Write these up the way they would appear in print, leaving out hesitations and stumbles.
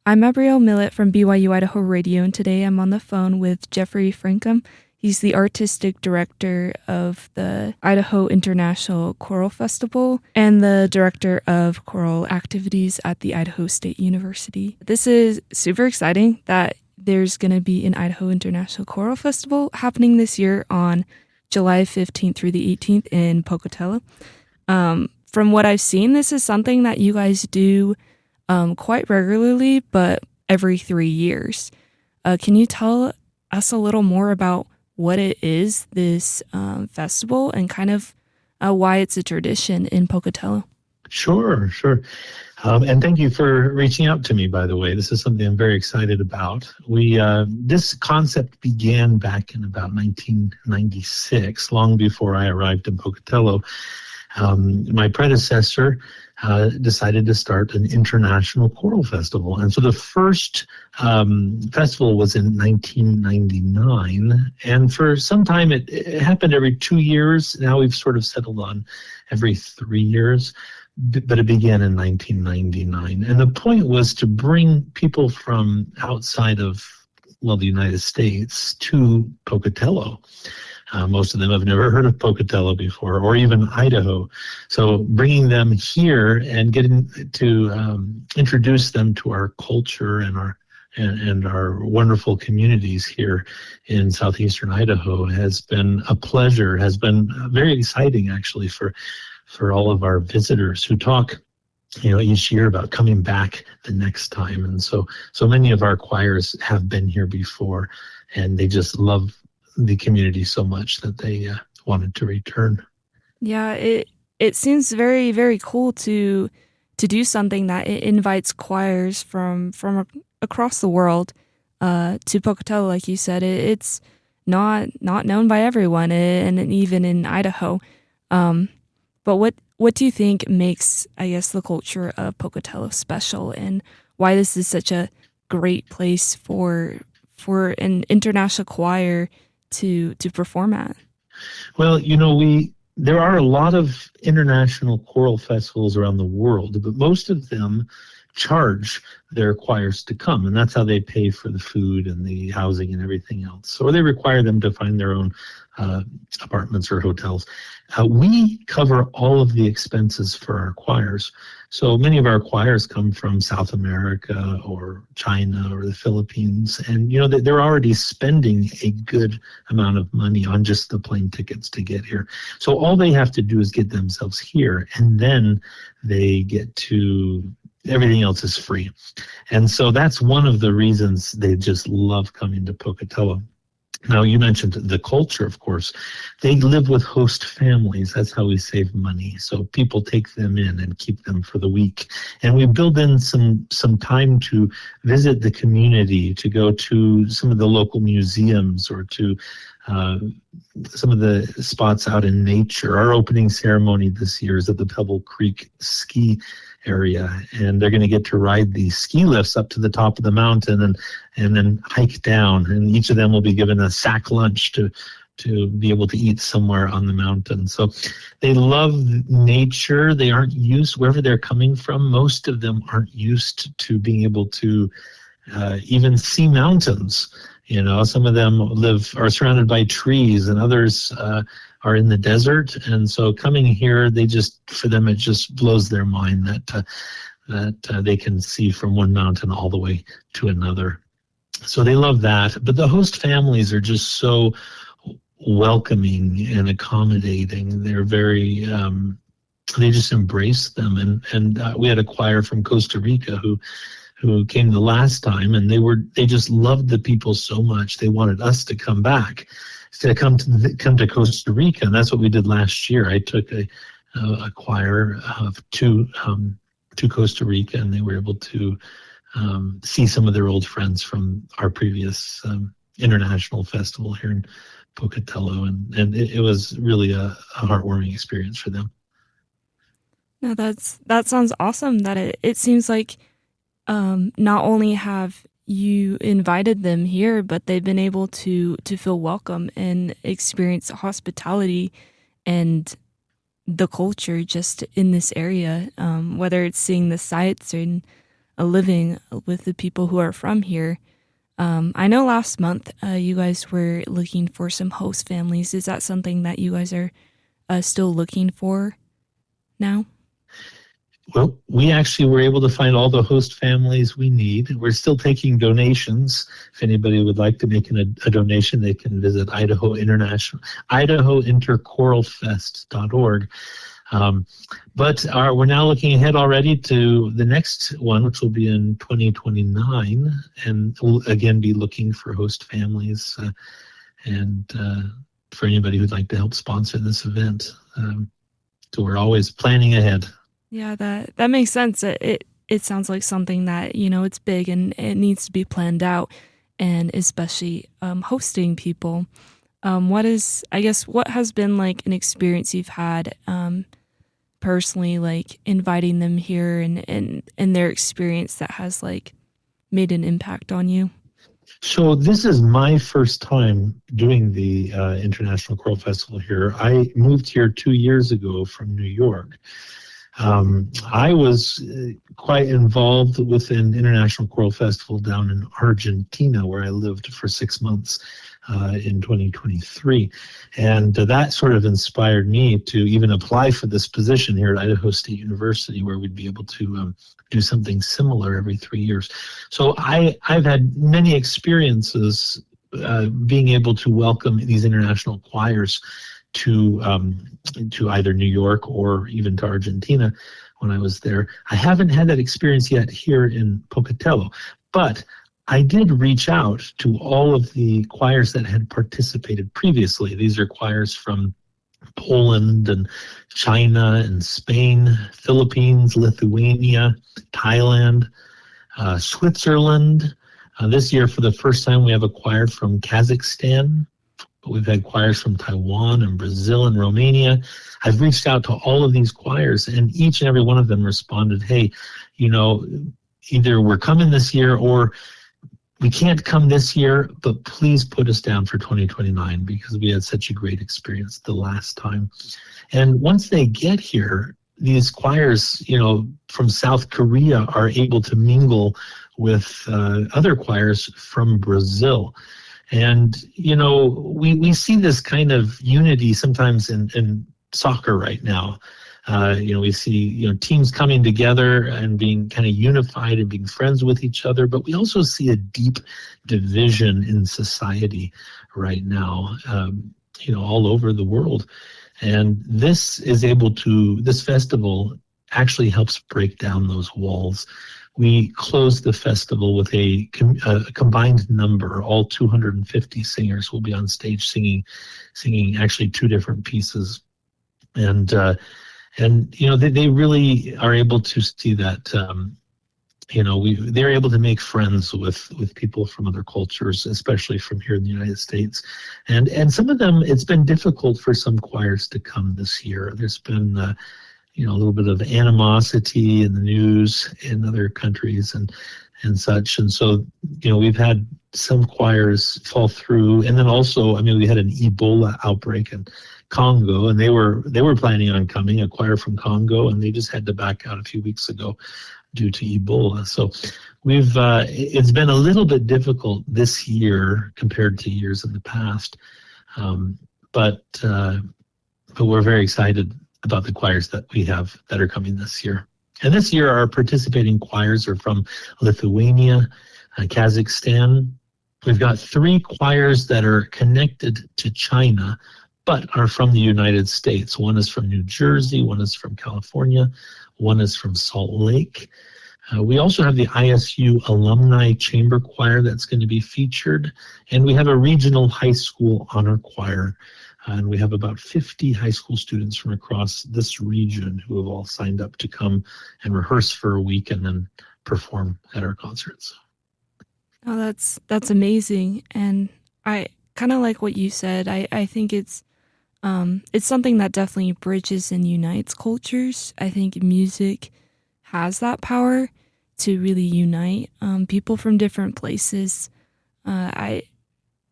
I'm Abrielle Millett from BYU-Idaho Radio, and today I'm on the phone with Jeffery Francom. He's the artistic director of the Idaho International Choral Festival and the director of choral activities at the Idaho State University. This is super exciting that there's going to be an Idaho International Choral Festival happening this year on July 15th through the 18th in Pocatello. From what I've seen, this is something that you guys do quite regularly, but every 3 years. Can you tell us a little more about what it is, this festival, and kind of why it's a tradition in Pocatello? Sure. And thank you for reaching out to me, by the way. This is something I'm very excited about. This concept began back in about 1996, long before I arrived in Pocatello. My predecessor decided to start an international choral festival. And so the first festival was in 1999. And for some time, it happened every 2 years. Now we've sort of settled on every 3 years. But it began in 1999. And the point was to bring people from outside of, the United States to Pocatello. Most of them have never heard of Pocatello before, or even Idaho. So bringing them here and getting to introduce them to our culture and our wonderful communities here in southeastern Idaho has been a pleasure, has been very exciting actually for all of our visitors who talk each year about coming back the next time. And so many of our choirs have been here before, and they just love the community so much that they wanted to return. Yeah, it seems very, very cool to do something that it invites choirs from across the world to Pocatello. Like you said, it's not known by everyone, and even in Idaho. But what do you think makes, I guess, the culture of Pocatello special, and why this is such a great place for an international choir to perform at? Well, there are a lot of international choral festivals around the world, but most of them charge their choirs to come, and that's how they pay for the food and the housing and everything else. Or they require them to find their own apartments or hotels. We cover all of the expenses for our choirs. So many of our choirs come from South America or China or the Philippines, and they're already spending a good amount of money on just the plane tickets to get here. So all they have to do is get themselves here, and then they get to everything else is free. And so that's one of the reasons they just love coming to Pocatello. Now, you mentioned the culture, of course. They live with host families. That's how we save money. So people take them in and keep them for the week. And we build in some time to visit the community, to go to some of the local museums or to some of the spots out in nature. Our opening ceremony this year is at the Pebble Creek ski area, and they're going to get to ride the ski lifts up to the top of the mountain and then hike down, and each of them will be given a sack lunch to be able to eat somewhere on the mountain. So they love nature. They aren't used, wherever they're coming from, most of them aren't used to being able to even see mountains. Some of them are surrounded by trees, and others are in the desert. And so coming here, for them, it just blows their mind that they can see from one mountain all the way to another. So they love that. But the host families are just so welcoming and accommodating. They're very, they just embrace them. And we had a choir from Costa Rica who came the last time, and they just loved the people so much. They wanted us to come back, to come to Costa Rica, and that's what we did last year. I took a choir to Costa Rica, and they were able to see some of their old friends from our previous international festival here in Pocatello, and it was really a heartwarming experience for them. No, that sounds awesome. That it seems like not only have you invited them here, but they've been able to feel welcome and experience hospitality and the culture just in this area, whether it's seeing the sights and a living with the people who are from here. I know last month you guys were looking for some host families. Is that something that you guys are still looking for now? Well, we actually were able to find all the host families we need. We're still taking donations. If anybody would like to make a donation, they can visit Idaho Interchoralfest.org. But we're now looking ahead already to the next one, which will be in 2029, and we'll again be looking for host families and for anybody who'd like to help sponsor this event. So we're always planning ahead. Yeah, that makes sense. It sounds like something that, it's big and it needs to be planned out, and especially hosting people. What has been like an experience you've had personally, like inviting them here and their experience that has like made an impact on you? So this is my first time doing the International Choral Festival here. I moved here 2 years ago from New York. I was quite involved with an international choral festival down in Argentina, where I lived for 6 months in 2023. And that sort of inspired me to even apply for this position here at Idaho State University, where we'd be able to do something similar every 3 years. So I've had many experiences being able to welcome these international choirs to either New York or even to Argentina when I was there. I haven't had that experience yet here in Pocatello, but I did reach out to all of the choirs that had participated previously. These are choirs from Poland and China and Spain, Philippines, Lithuania, Thailand, Switzerland. This year, for the first time, we have a choir from Kazakhstan. We've had choirs from Taiwan and Brazil and Romania. I've reached out to all of these choirs, and each and every one of them responded, hey, either we're coming this year or we can't come this year, but please put us down for 2029 because we had such a great experience the last time. And once they get here, these choirs, from South Korea are able to mingle with other choirs from Brazil. And, we see this kind of unity sometimes in soccer right now. We see, teams coming together and being kind of unified and being friends with each other. But we also see a deep division in society right now, all over the world. And this festival actually helps break down those walls. We closed the festival with a combined number. All 250 singers will be on stage singing actually two different pieces, and they really are able to see that. They're able to make friends with people from other cultures, especially from here in the United States, and some of them, it's been difficult for some choirs to come this year. There's been a little bit of animosity in the news in other countries and such. And so, we've had some choirs fall through. And then also, we had an Ebola outbreak in Congo, and they were planning on coming, a choir from Congo, and they just had to back out a few weeks ago due to Ebola. So it's been a little bit difficult this year compared to years in the past. But we're very excited about the choirs that we have that are coming this year. And this year, our participating choirs are from Lithuania, Kazakhstan. We've got 3 choirs that are connected to China, but are from the United States. One is from New Jersey, one is from California, one is from Salt Lake. We also have the ISU Alumni Chamber Choir that's going to be featured, and we have a regional high school honor choir. And we have about 50 high school students from across this region who have all signed up to come and rehearse for a week and then perform at our concerts. Oh, that's amazing. And I kind of like what you said. I think it's something that definitely bridges and unites cultures. I think music has that power to really unite people from different places.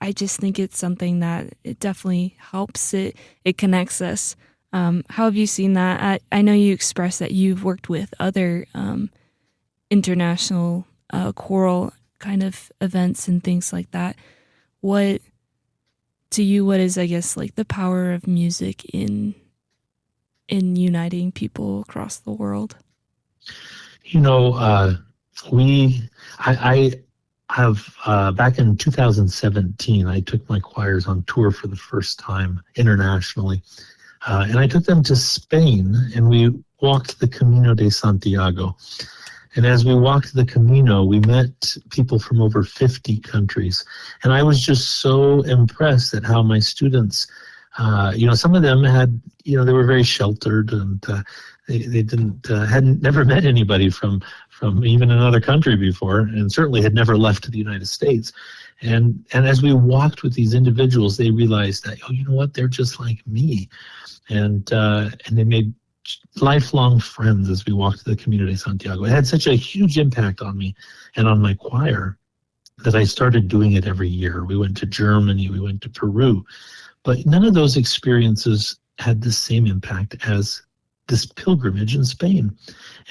I just think it's something that it definitely helps. It connects us. How have you seen that? I know you expressed that you've worked with other international choral kind of events and things like that. What to you? What is, I guess, like the power of music in uniting people across the world? You know, I have, back in 2017, I took my choirs on tour for the first time internationally. And I took them to Spain, and we walked the Camino de Santiago. And as we walked the Camino, we met people from over 50 countries. And I was just so impressed at how my students, some of them had, they were very sheltered, and they hadn't never met anybody from even another country before, and certainly had never left the United States. And as we walked with these individuals, they realized that, you know what, they're just like me. And they made lifelong friends as we walked to the Camino de Santiago. It had such a huge impact on me and on my choir that I started doing it every year. We went to Germany, we went to Peru, but none of those experiences had the same impact as this pilgrimage in Spain.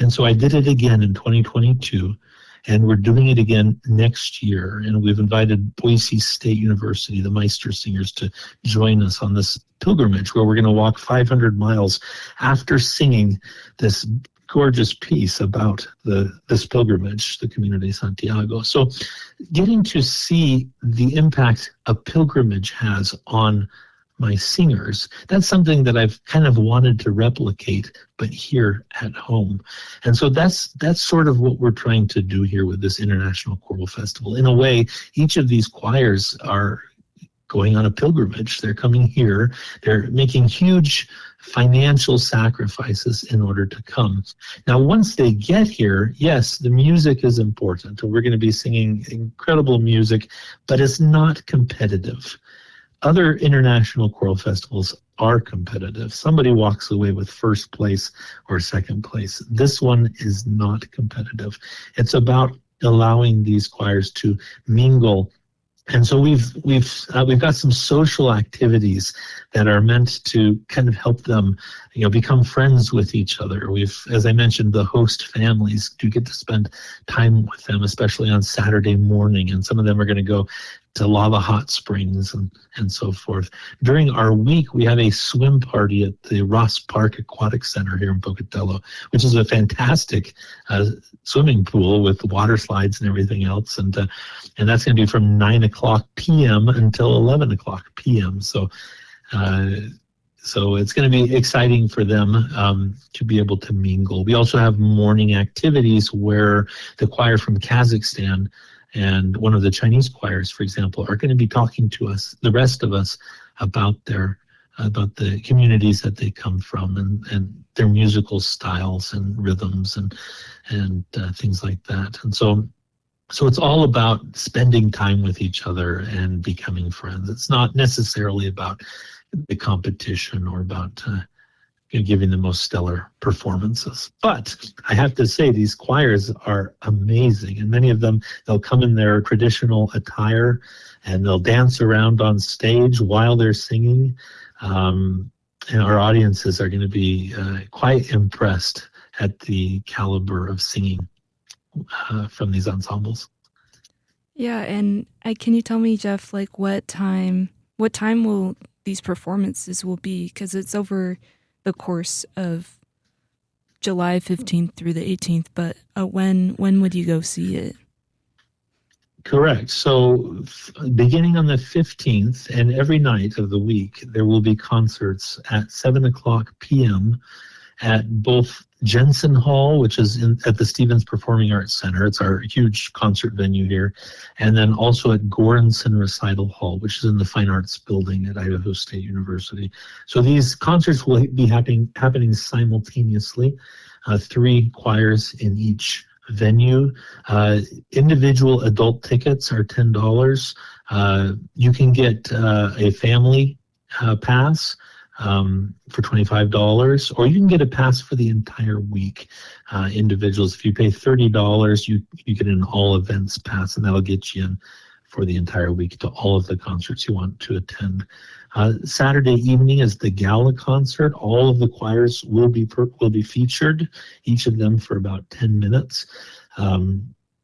And so I did it again in 2022, and we're doing it again next year. And we've invited Boise State University, the Meister Singers, to join us on this pilgrimage where we're going to walk 500 miles after singing this gorgeous piece about this pilgrimage, the Camino de Santiago. So getting to see the impact a pilgrimage has on my singers, that's something that I've kind of wanted to replicate, but here at home. And so that's sort of what we're trying to do here with this International Choral Festival. In a way, each of these choirs are going on a pilgrimage. They're coming here. They're making huge financial sacrifices in order to come. Now, once they get here, yes, the music is important. We're going to be singing incredible music, but it's not competitive. Other international choral festivals are competitive. Somebody walks away with first place or second place. This one is not competitive. It's about allowing these choirs to mingle. And so we've got some social activities that are meant to kind of help them, become friends with each other. As I mentioned, the host families do get to spend time with them, especially on Saturday morning. And some of them are going to go to lava hot springs and so forth. During our week, we have a swim party at the Ross Park Aquatic Center here in Pocatello, which is a fantastic swimming pool with water slides and everything else. And that's going to be from 9 o'clock p.m. until 11 o'clock p.m. So it's going to be exciting for them to be able to mingle. We also have morning activities where the choir from Kazakhstan and one of the Chinese choirs, for example, are going to be talking to us, the rest of us, about the communities that they come from and their musical styles and rhythms and things like that. And so it's all about spending time with each other and becoming friends. It's not necessarily about the competition or about giving the most stellar performances. But I have to say, these choirs are amazing. And many of them, they'll come in their traditional attire and they'll dance around on stage while they're singing. And our audiences are going to be quite impressed at the caliber of singing from these ensembles. Yeah, and can you tell me, Jeff, like what time will these performances will be? Because it's over the course of July 15th through the 18th, but when would you go see it? Correct. So beginning on the 15th and every night of the week, there will be concerts at 7 o'clock p.m. at both Jensen Hall, which is at the Stevens Performing Arts Center. It's our huge concert venue here. And then also at Goranson Recital Hall, which is in the Fine Arts Building at Idaho State University. So these concerts will be happening simultaneously, 3 choirs in each venue. Individual adult tickets are $10. You can get a family pass for $25, or you can get a pass for the entire week. Individuals, if you pay $30, you get an all events pass, and that'll get you in for the entire week to all of the concerts you want to attend. Saturday evening is the gala concert. All of the choirs will be featured, each of them for about 10 minutes.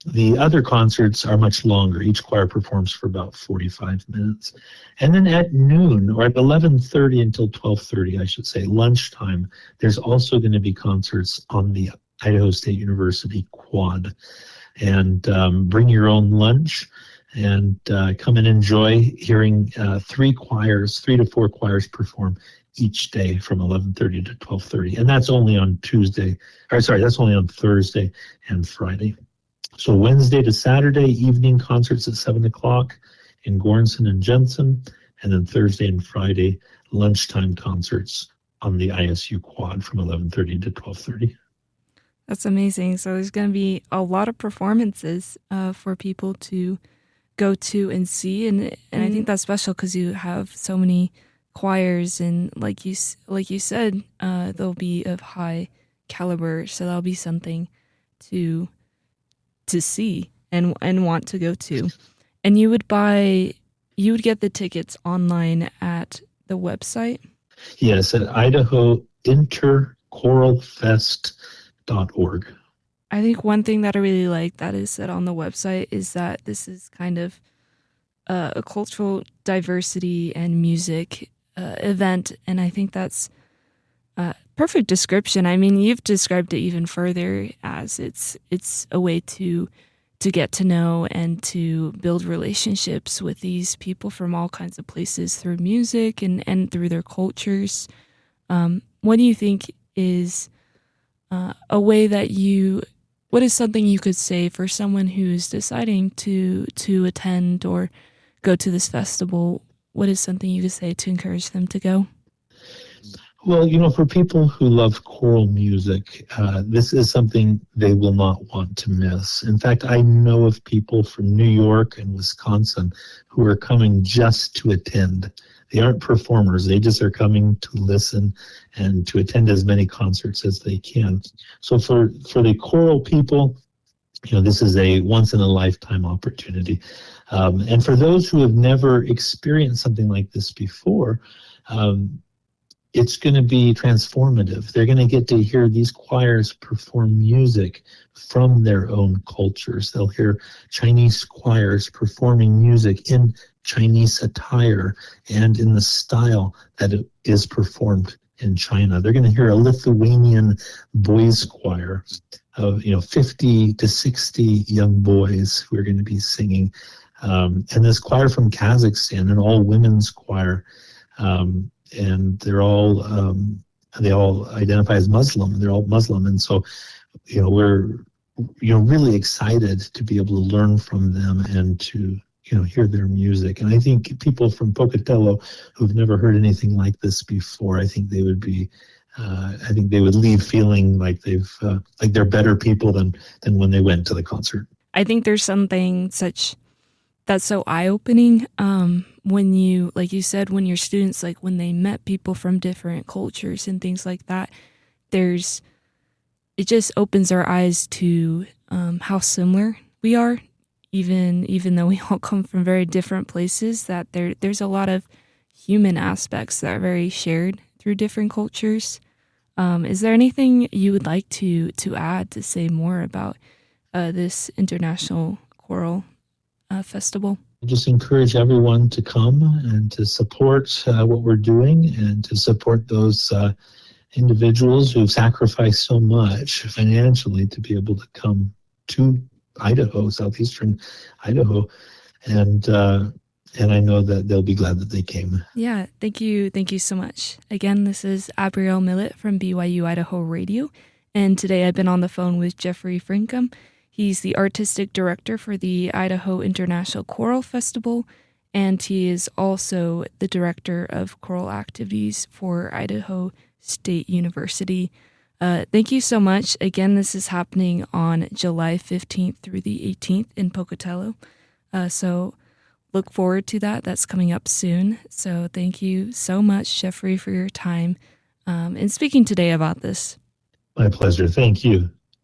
The other concerts are much longer. Each choir performs for about 45 minutes. And then at noon, or at 11:30 until 12:30, I should say, lunchtime, there's also going to be concerts on the Idaho State University quad. And bring your own lunch and come and enjoy hearing three to four choirs perform each day from 11:30 to 12:30. And that's only on that's only on Thursday and Friday. So Wednesday to Saturday, evening concerts at 7 o'clock in Goranson and Jensen, and then Thursday and Friday, lunchtime concerts on the ISU quad from 11:30 to 12:30. That's amazing. So there's going to be a lot of performances for people to go to and see, and I think that's special because you have so many choirs, and like you said, they'll be of high caliber. So that'll be something to see and want to go to. And you would get the tickets online at the website? Yes, at Idaho interchoralfest.org. I think one thing that I really like that is said on the website is that this is kind of a cultural diversity and music event, and I think that's a perfect description. I mean, you've described it even further as it's a way to get to know and to build relationships with these people from all kinds of places through music and through their cultures. What do you think is a way that what is something you could say for someone who's deciding to attend or go to this festival? What is something you could say to encourage them to go? Well, for people who love choral music, this is something they will not want to miss. In fact, I know of people from New York and Wisconsin who are coming just to attend. They aren't performers. They just are coming to listen and to attend as many concerts as they can. So for the choral people, this is a once-in-a-lifetime opportunity. And for those who have never experienced something like this before, it's going to be transformative. They're going to get to hear these choirs perform music from their own cultures. They'll hear Chinese choirs performing music in Chinese attire and in the style that it is performed in China. They're going to hear a Lithuanian boys choir of 50 to 60 young boys who are going to be singing, and this choir from Kazakhstan, an all women's choir. And they all identify as Muslim. They're all Muslim, and so we're really excited to be able to learn from them and to hear their music. And I think people from Pocatello who've never heard anything like this before, I think they would leave feeling like they're better people than when they went to the concert. I think there's something that's so eye-opening when you, like you said, when your students, like when they met people from different cultures and things like that, it just opens our eyes to how similar we are, even though we all come from very different places, that there's a lot of human aspects that are very shared through different cultures. Is there anything you would like to add to say more about this International Choral Festival? Just encourage everyone to come and to support what we're doing and to support those individuals who've sacrificed so much financially to be able to come to Idaho, southeastern Idaho, and I know that they'll be glad that they came. Yeah, thank you so much. Again, this is Abrielle Millett from BYU-Idaho Radio, and today I've been on the phone with Jeffery Francom. He's the artistic director for the Idaho International Choral Festival, and he is also the director of choral activities for Idaho State University. Thank you so much. Again, this is happening on July 15th through the 18th in Pocatello. So look forward to that. That's coming up soon. So thank you so much, Jeffery, for your time and speaking today about this. My pleasure. Thank you.